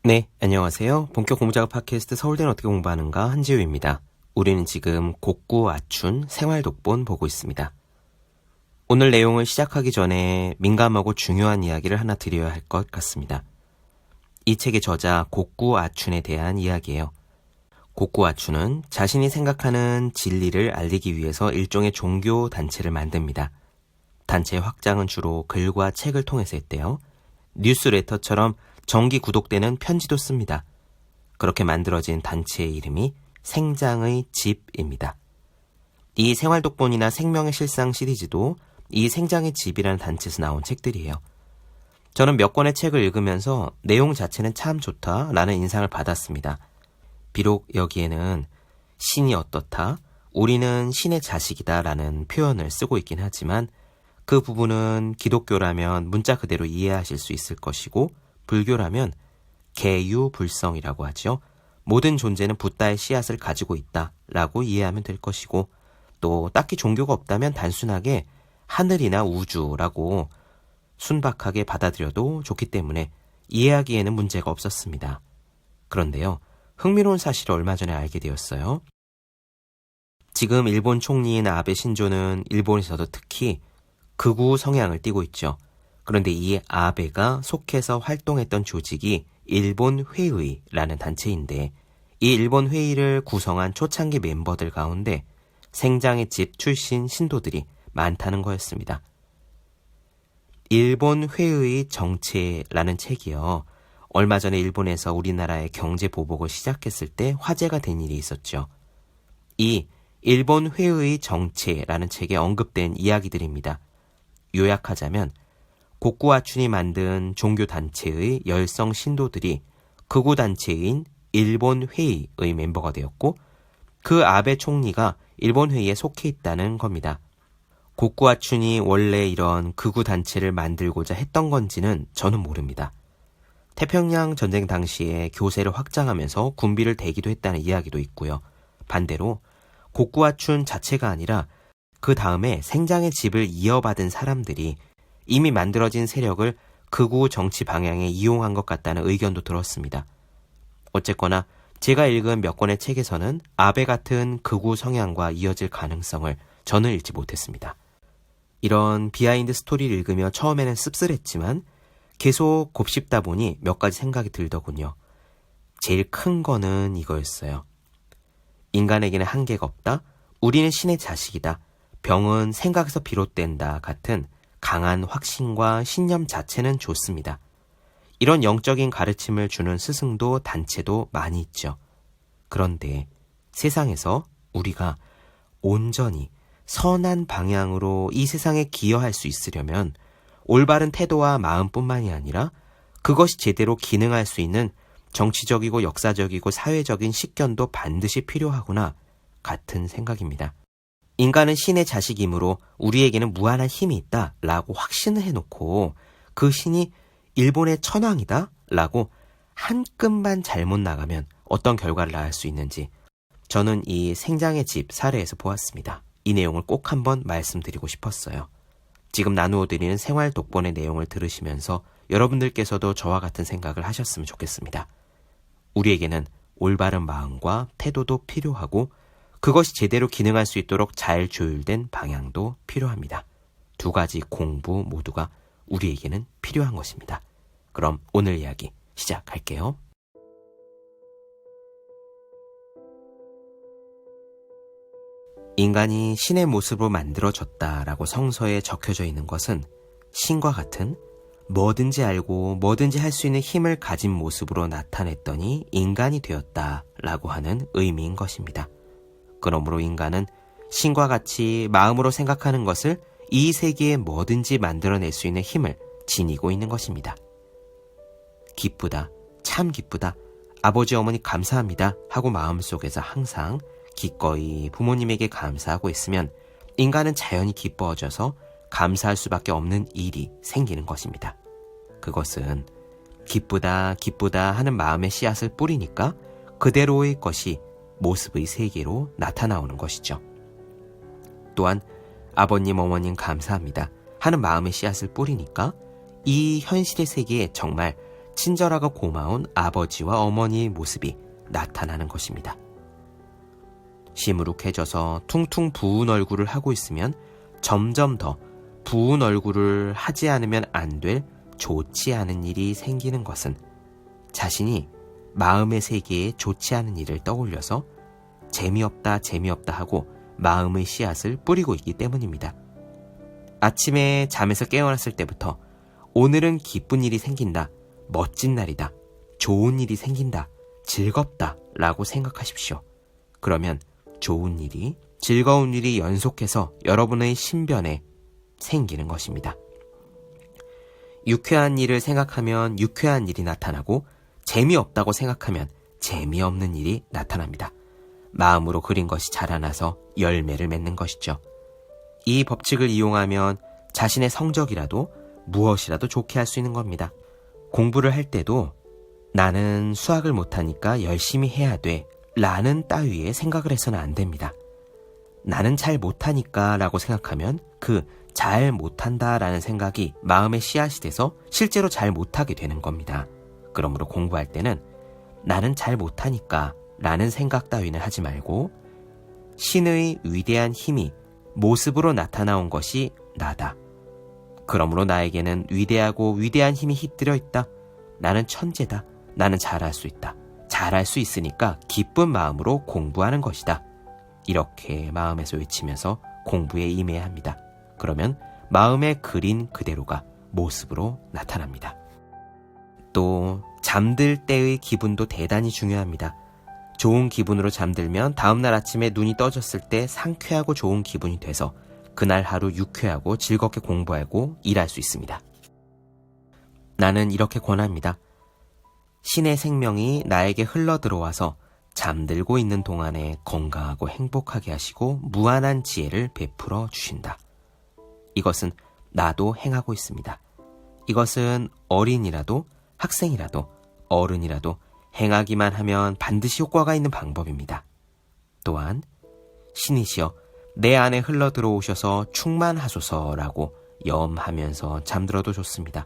네, 안녕하세요. 본격 공부작업 팟캐스트 서울대는 어떻게 공부하는가 한지우입니다. 우리는 지금 곡구아춘 생활독본 보고 있습니다. 오늘 내용을 시작하기 전에 민감하고 중요한 이야기를 하나 드려야 할 것 같습니다. 이 책의 저자 곡구아춘에 대한 이야기예요. 곡구아춘은 자신이 생각하는 진리를 알리기 위해서 일종의 종교 단체를 만듭니다. 단체의 확장은 주로 글과 책을 통해서 했대요. 뉴스레터처럼 정기 구독되는 편지도 씁니다. 그렇게 만들어진 단체의 이름이 생장의 집입니다. 이 생활독본이나 생명의 실상 시리즈도 이 생장의 집이라는 단체에서 나온 책들이에요. 저는 몇 권의 책을 읽으면서 내용 자체는 참 좋다라는 인상을 받았습니다. 비록 여기에는 신이 어떻다, 우리는 신의 자식이다라는 표현을 쓰고 있긴 하지만 그 부분은 기독교라면 문자 그대로 이해하실 수 있을 것이고 불교라면 개유불성이라고 하죠. 모든 존재는 붓다의 씨앗을 가지고 있다라고 이해하면 될 것이고 또 딱히 종교가 없다면 단순하게 하늘이나 우주라고 순박하게 받아들여도 좋기 때문에 이해하기에는 문제가 없었습니다. 그런데요, 흥미로운 사실을 얼마 전에 알게 되었어요. 지금 일본 총리인 아베 신조는 일본에서도 특히 극우 성향을 띠고 있죠. 그런데 이 아베가 속해서 활동했던 조직이 일본회의라는 단체인데 이 일본회의를 구성한 초창기 멤버들 가운데 생장의 집 출신 신도들이 많다는 거였습니다. 일본회의 정체라는 책이요. 얼마 전에 일본에서 우리나라의 경제 보복을 시작했을 때 화제가 된 일이 있었죠. 이 일본회의 정체라는 책에 언급된 이야기들입니다. 요약하자면 곡구아춘이 만든 종교단체의 열성 신도들이 극우단체인 일본회의의 멤버가 되었고 그 아베 총리가 일본회의에 속해 있다는 겁니다. 곡구아춘이 원래 이런 극우단체를 만들고자 했던 건지는 저는 모릅니다. 태평양 전쟁 당시에 교세를 확장하면서 군비를 대기도 했다는 이야기도 있고요. 반대로 곡구아춘 자체가 아니라 그 다음에 생장의 집을 이어받은 사람들이 이미 만들어진 세력을 극우 정치 방향에 이용한 것 같다는 의견도 들었습니다. 어쨌거나 제가 읽은 몇 권의 책에서는 아베 같은 극우 성향과 이어질 가능성을 저는 읽지 못했습니다. 이런 비하인드 스토리를 읽으며 처음에는 씁쓸했지만 계속 곱씹다 보니 몇 가지 생각이 들더군요. 제일 큰 거는 이거였어요. 인간에게는 한계가 없다. 우리는 신의 자식이다. 병은 생각에서 비롯된다 같은 강한 확신과 신념 자체는 좋습니다. 이런 영적인 가르침을 주는 스승도 단체도 많이 있죠. 그런데 세상에서 우리가 온전히 선한 방향으로 이 세상에 기여할 수 있으려면 올바른 태도와 마음뿐만이 아니라 그것이 제대로 기능할 수 있는 정치적이고 역사적이고 사회적인 식견도 반드시 필요하구나 같은 생각입니다. 인간은 신의 자식이므로 우리에게는 무한한 힘이 있다라고 확신을 해놓고 그 신이 일본의 천황이다라고 한 끗만 잘못 나가면 어떤 결과를 낳을 수 있는지 저는 이 생장의 집 사례에서 보았습니다. 이 내용을 꼭 한번 말씀드리고 싶었어요. 지금 나누어드리는 생활 독본의 내용을 들으시면서 여러분들께서도 저와 같은 생각을 하셨으면 좋겠습니다. 우리에게는 올바른 마음과 태도도 필요하고 그것이 제대로 기능할 수 있도록 잘 조율된 방향도 필요합니다. 두 가지 공부 모두가 우리에게는 필요한 것입니다. 그럼 오늘 이야기 시작할게요. 인간이 신의 모습으로 만들어졌다라고 성서에 적혀져 있는 것은 신과 같은 뭐든지 알고 뭐든지 할 수 있는 힘을 가진 모습으로 나타냈더니 인간이 되었다라고 하는 의미인 것입니다. 그러므로 인간은 신과 같이 마음으로 생각하는 것을 이 세계에 뭐든지 만들어낼 수 있는 힘을 지니고 있는 것입니다. 기쁘다, 참 기쁘다, 아버지 어머니 감사합니다 하고 마음속에서 항상 기꺼이 부모님에게 감사하고 있으면 인간은 자연히 기뻐져서 감사할 수밖에 없는 일이 생기는 것입니다. 그것은 기쁘다, 기쁘다 하는 마음의 씨앗을 뿌리니까 그대로의 것이 모습의 세계로 나타나오는 것이죠. 또한 아버님, 어머님 감사합니다 하는 마음의 씨앗을 뿌리니까 이 현실의 세계에 정말 친절하고 고마운 아버지와 어머니의 모습이 나타나는 것입니다. 시무룩해져서 퉁퉁 부은 얼굴을 하고 있으면 점점 더 부은 얼굴을 하지 않으면 안 될 좋지 않은 일이 생기는 것은 자신이 마음의 세계에 좋지 않은 일을 떠올려서 재미없다 하고 마음의 씨앗을 뿌리고 있기 때문입니다. 아침에 잠에서 깨어났을 때부터 오늘은 기쁜 일이 생긴다, 멋진 날이다, 좋은 일이 생긴다, 즐겁다 라고 생각하십시오. 그러면 좋은 일이, 즐거운 일이 연속해서 여러분의 신변에 생기는 것입니다. 유쾌한 일을 생각하면 유쾌한 일이 나타나고 재미없다고 생각하면 재미없는 일이 나타납니다. 마음으로 그린 것이 자라나서 열매를 맺는 것이죠. 이 법칙을 이용하면 자신의 성적이라도 무엇이라도 좋게 할 수 있는 겁니다. 공부를 할 때도 나는 수학을 못하니까 열심히 해야 돼 라는 따위의 생각을 해서는 안 됩니다. 나는 잘 못하니까 라고 생각하면 그 잘 못한다 라는 생각이 마음의 씨앗이 돼서 실제로 잘 못하게 되는 겁니다. 그러므로 공부할 때는 나는 잘 못하니까 라는 생각 따위는 하지 말고 신의 위대한 힘이 모습으로 나타나온 것이 나다. 그러므로 나에게는 위대하고 위대한 힘이 깃들여 있다. 나는 천재다. 나는 잘할 수 있다. 잘할 수 있으니까 기쁜 마음으로 공부하는 것이다. 이렇게 마음에서 외치면서 공부에 임해야 합니다. 그러면 마음에 그린 그대로가 모습으로 나타납니다. 또 잠들 때의 기분도 대단히 중요합니다. 좋은 기분으로 잠들면 다음날 아침에 눈이 떠졌을 때 상쾌하고 좋은 기분이 돼서 그날 하루 유쾌하고 즐겁게 공부하고 일할 수 있습니다. 나는 이렇게 권합니다. 신의 생명이 나에게 흘러들어와서 잠들고 있는 동안에 건강하고 행복하게 하시고 무한한 지혜를 베풀어 주신다. 이것은 나도 행하고 있습니다. 이것은 어린이라도 학생이라도 어른이라도 행하기만 하면 반드시 효과가 있는 방법입니다. 또한 신이시여 내 안에 흘러들어오셔서 충만하소서라고 염하면서 잠들어도 좋습니다.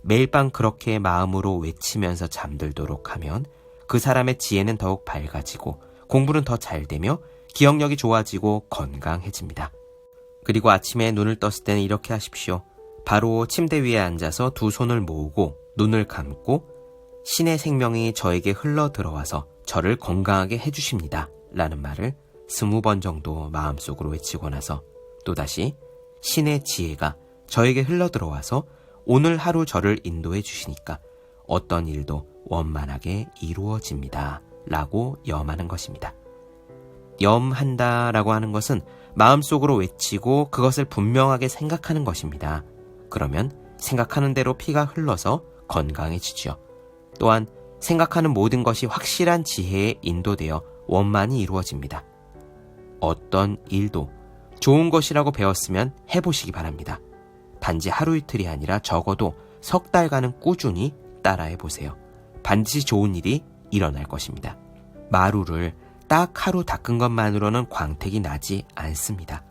매일 밤 그렇게 마음으로 외치면서 잠들도록 하면 그 사람의 지혜는 더욱 밝아지고 공부는 더 잘되며 기억력이 좋아지고 건강해집니다. 그리고 아침에 눈을 떴을 때는 이렇게 하십시오. 바로 침대 위에 앉아서 두 손을 모으고 눈을 감고 신의 생명이 저에게 흘러들어와서 저를 건강하게 해주십니다. 라는 말을 20번 정도 마음속으로 외치고 나서 또다시 신의 지혜가 저에게 흘러들어와서 오늘 하루 저를 인도해 주시니까 어떤 일도 원만하게 이루어집니다. 라고 염하는 것입니다. 염한다 라고 하는 것은 마음속으로 외치고 그것을 분명하게 생각하는 것입니다. 그러면 생각하는 대로 피가 흘러서 건강해지죠. 또한 생각하는 모든 것이 확실한 지혜에 인도되어 원만히 이루어집니다. 어떤 일도 좋은 것이라고 배웠으면 해보시기 바랍니다. 단지 하루 이틀이 아니라 적어도 석 달간은 꾸준히 따라해보세요. 반드시 좋은 일이 일어날 것입니다. 마루를 딱 하루 닦은 것만으로는 광택이 나지 않습니다.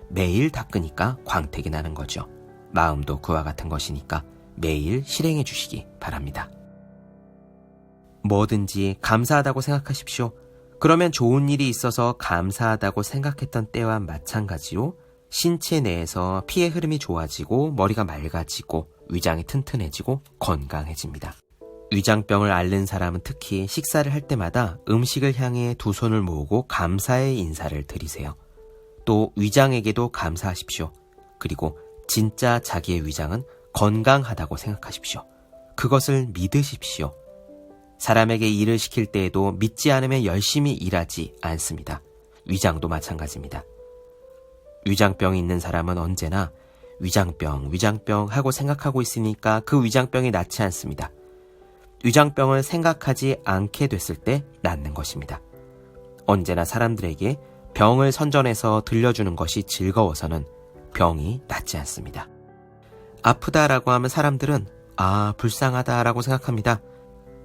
매일 닦으니까 광택이 나는 거죠. 마음도 그와 같은 것이니까 매일 실행해 주시기 바랍니다. 뭐든지 감사하다고 생각하십시오. 그러면 좋은 일이 있어서 감사하다고 생각했던 때와 마찬가지로 신체 내에서 피의 흐름이 좋아지고 머리가 맑아지고 위장이 튼튼해지고 건강해집니다. 위장병을 앓는 사람은 특히 식사를 할 때마다 음식을 향해 두 손을 모으고 감사의 인사를 드리세요. 또 위장에게도 감사하십시오. 그리고 진짜 자기의 위장은 건강하다고 생각하십시오. 그것을 믿으십시오. 사람에게 일을 시킬 때에도 믿지 않으면 열심히 일하지 않습니다. 위장도 마찬가지입니다. 위장병이 있는 사람은 언제나 위장병 하고 생각하고 있으니까 그 위장병이 낫지 않습니다. 위장병을 생각하지 않게 됐을 때 낫는 것입니다. 언제나 사람들에게 병을 선전해서 들려주는 것이 즐거워서는 병이 낫지 않습니다. 아프다라고 하면 사람들은 불쌍하다라고 생각합니다.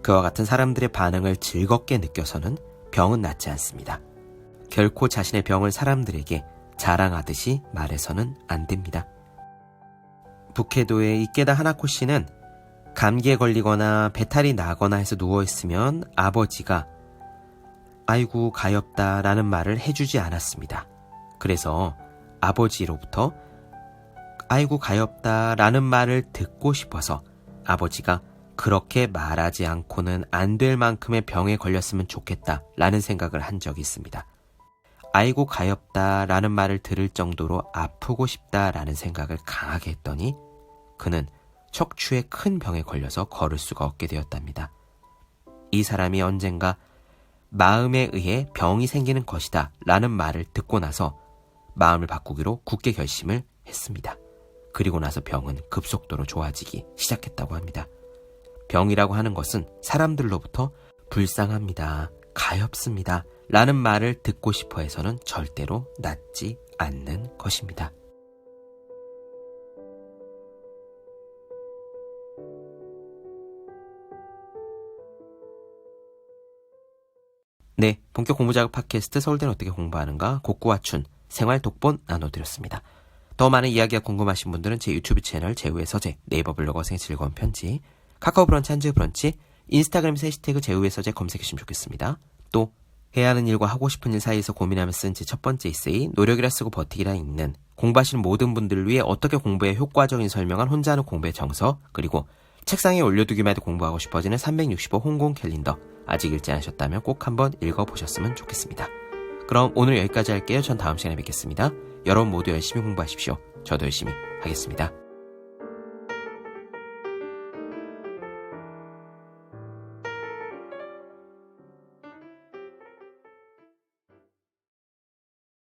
그와 같은 사람들의 반응을 즐겁게 느껴서는 병은 낫지 않습니다. 결코 자신의 병을 사람들에게 자랑하듯이 말해서는 안 됩니다. 북해도의 이케다 하나코 씨는 감기에 걸리거나 배탈이 나거나 해서 누워있으면 아버지가 아이고 가엾다 라는 말을 해주지 않았습니다. 그래서 아버지로부터 아이고 가엾다 라는 말을 듣고 싶어서 아버지가 그렇게 말하지 않고는 안 될 만큼의 병에 걸렸으면 좋겠다 라는 생각을 한 적이 있습니다. 아이고 가엾다 라는 말을 들을 정도로 아프고 싶다 라는 생각을 강하게 했더니 그는 척추에 큰 병에 걸려서 걸을 수가 없게 되었답니다. 이 사람이 언젠가 마음에 의해 병이 생기는 것이다 라는 말을 듣고 나서 마음을 바꾸기로 굳게 결심을 했습니다. 그리고 나서 병은 급속도로 좋아지기 시작했다고 합니다. 병이라고 하는 것은 사람들로부터 불쌍합니다, 가엾습니다 라는 말을 듣고 싶어 해서는 절대로 낫지 않는 것입니다. 네, 본격 공부자극 팟캐스트 서울대는 어떻게 공부하는가 곡구와춘 생활 독본 나눠드렸습니다. 더 많은 이야기가 궁금하신 분들은 제 유튜브 채널 제우의 서재, 네이버 블로그 생의 즐거운 편지, 카카오 브런치 한주 브런치, 인스타그램에서 해시태그 제우의 서재 검색해주시면 좋겠습니다. 또 해야 하는 일과 하고 싶은 일 사이에서 고민하며 쓴 제 첫 번째 에세이 노력이라 쓰고 버티기라 읽는 공부하시는 모든 분들을 위해 어떻게 공부에 효과적인 설명한 혼자 하는 공부의 정석, 그리고 책상에 올려두기만 해도 공부하고 싶어지는 365 홍콩 캘린더 아직 읽지 않으셨다면 꼭 한번 읽어보셨으면 좋겠습니다. 그럼 오늘 여기까지 할게요. 전 다음 시간에 뵙겠습니다. 여러분 모두 열심히 공부하십시오. 저도 열심히 하겠습니다.